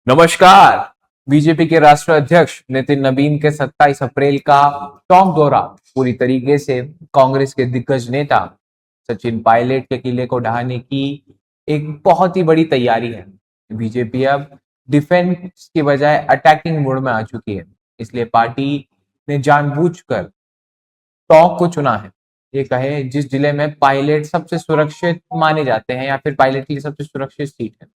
नमस्कार। बीजेपी के राष्ट्रीय अध्यक्ष नितिन नवीन के 27 अप्रैल का टोंक दौरा पूरी तरीके से कांग्रेस के दिग्गज नेता सचिन पायलट के किले को ढहाने की एक बहुत ही बड़ी तैयारी है। बीजेपी अब डिफेंस के बजाय अटैकिंग मोड में आ चुकी है, इसलिए पार्टी ने जानबूझकर टोंक को चुना है। ये कहे जिस जिले में पायलट सबसे सुरक्षित माने जाते हैं या फिर पायलट के लिए सबसे सुरक्षित सीट है।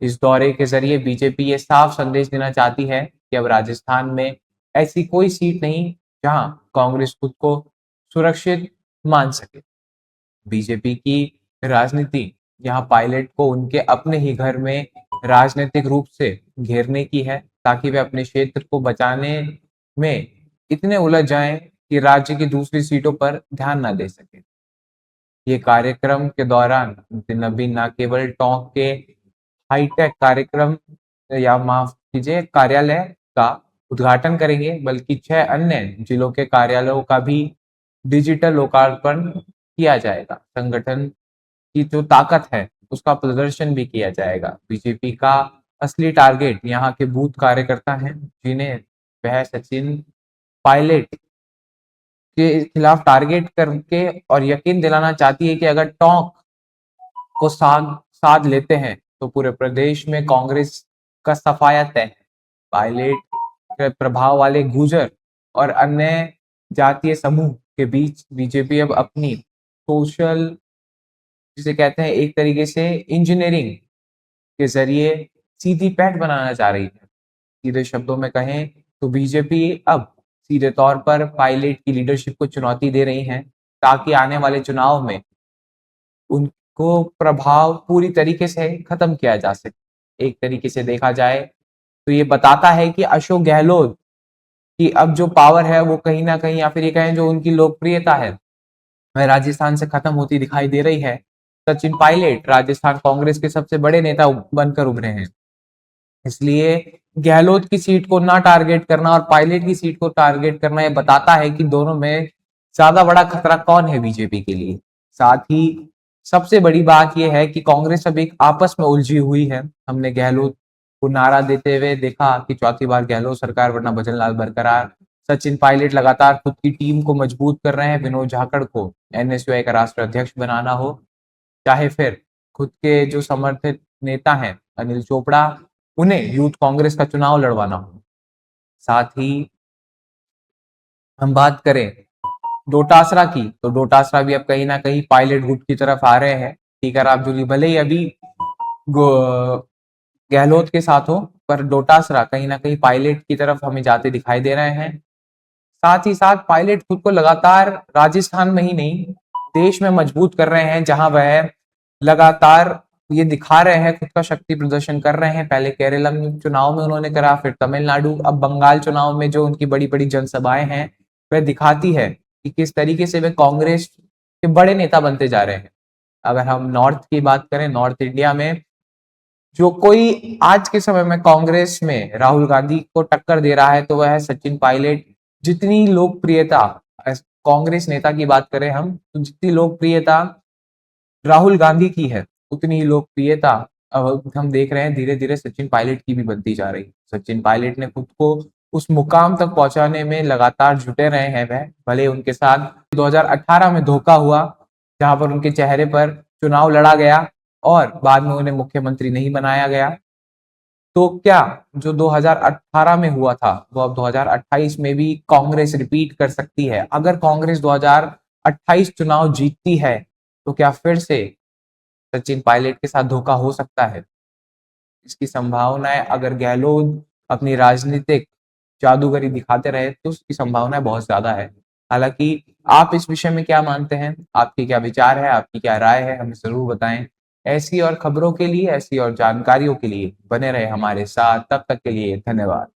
इस दौरे के जरिए बीजेपी ये साफ संदेश देना चाहती है कि अब राजस्थान में ऐसी कोई सीट नहीं जहां कांग्रेस खुद को सुरक्षित मान सके। बीजेपी की राजनीति यहाँ पायलट को उनके अपने ही घर में राजनीतिक रूप से घेरने की है, ताकि वे अपने क्षेत्र को बचाने में इतने उलझ जाएं कि राज्य की दूसरी सीटों पर ध्यान न दे सके। ये कार्यक्रम के दौरान नवीन न केवल टोंक के हाईटेक कार्यक्रम या माफ कीजिए कार्यालय का उद्घाटन करेंगे, बल्कि 6 अन्य जिलों के कार्यालयों का भी डिजिटल लोकार्पण किया जाएगा। संगठन की जो ताकत है उसका प्रदर्शन भी किया जाएगा। बीजेपी का असली टारगेट यहाँ के बूथ कार्यकर्ता हैं, जिन्हें वह सचिन पायलट के खिलाफ टारगेट करके और यकीन दिलाना चाहती है कि अगर टोंक को साध लेते हैं तो पूरे प्रदेश में कांग्रेस का सफाया तय है। पायलट के प्रभाव वाले गुर्जर और अन्य जातीय समूह के बीच बीजेपी अब अपनी सोशल, जिसे कहते हैं एक तरीके से इंजीनियरिंग के जरिए सीधी पैठ बनाना चाह रही है। सीधे शब्दों में कहें तो बीजेपी अब सीधे तौर पर पायलट की लीडरशिप को चुनौती दे रही है, ताकि आने वाले चुनाव में उनको प्रभाव पूरी तरीके से खत्म किया जा सके। एक तरीके से देखा जाए तो ये बताता है कि अशोक गहलोत की अब जो पावर है वो कहीं ना कहीं, या फिर ये कहें जो उनकी लोकप्रियता है, वह राजस्थान से खत्म होती दिखाई दे रही है। सचिन पायलट राजस्थान कांग्रेस के सबसे बड़े नेता बनकर उभरे हैं, इसलिए गहलोत की सीट को ना टारगेट करना और पायलट की सीट को टारगेट करना ये बताता है कि दोनों में ज्यादा बड़ा खतरा कौन है बीजेपी के लिए। साथ ही सबसे बड़ी बात यह है कि कांग्रेस अब एक आपस में उलझी हुई है। हमने गहलोत को नारा देते हुए देखा कि चौथी बार गहलोत सरकार वरना भजनलाल बरकरार। सचिन पायलट लगातार खुद की टीम को मजबूत कर रहे हैं। विनोद झाकड़ को एनएसयूआई का राष्ट्रीय अध्यक्ष बनाना हो, चाहे फिर खुद के जो समर्थित नेता हैं अनिल चोपड़ा, उन्हें यूथ कांग्रेस का चुनाव लड़वाना हो। साथ ही हम बात करें डोटासरा की, तो डोटासरा भी अब कहीं ना कहीं पायलट गुट की तरफ आ रहे हैं। टीका राजूरी भले ही अभी गहलोत के साथ हो, पर डोटासरा कहीं ना कहीं पायलट की तरफ हमें जाते दिखाई दे रहे हैं। साथ ही साथ पायलट खुद को लगातार राजस्थान में ही नहीं देश में मजबूत कर रहे हैं, जहां वह लगातार ये दिखा रहे हैं, खुद का शक्ति प्रदर्शन कर रहे हैं। पहले केरल चुनाव में उन्होंने करा, फिर तमिलनाडु, अब बंगाल चुनाव में जो उनकी बड़ी बड़ी जनसभाएं हैं वह दिखाती है कि किस तरीके से वे कांग्रेस के बड़े नेता बनते जा रहे हैं। अगर हम नॉर्थ की बात करें, नॉर्थ इंडिया में जो कोई आज के समय में कांग्रेस में राहुल गांधी को टक्कर दे रहा है तो वह है सचिन पायलट। जितनी लोकप्रियता कांग्रेस नेता की बात करें हम, तो जितनी लोकप्रियता राहुल गांधी की है, उतनी ही लोकप्रियता अब हम देख रहे हैं धीरे धीरे सचिन पायलट की भी बनती जा रही। सचिन पायलट ने खुद को उस मुकाम तक पहुंचाने में लगातार जुटे रहे हैं। वह भले उनके साथ 2018 में धोखा हुआ, जहां पर उनके चेहरे पर चुनाव लड़ा गया और बाद में उन्हें मुख्यमंत्री नहीं बनाया गया, तो क्या जो 2018 में हुआ था वो अब 2028 में भी कांग्रेस रिपीट कर सकती है? अगर कांग्रेस 2028 चुनाव जीतती है तो क्या फिर से सचिन पायलट के साथ धोखा हो सकता है? इसकी संभावनाएं, अगर गहलोत अपनी राजनीतिक जादूगरी दिखाते रहे तो उसकी संभावनाएं बहुत ज्यादा है। हालांकि आप इस विषय में क्या मानते हैं, आपके क्या विचार है, आपकी क्या राय है, हमें जरूर बताएं। ऐसी और खबरों के लिए, ऐसी और जानकारियों के लिए बने रहे हमारे साथ। तब तक के लिए धन्यवाद।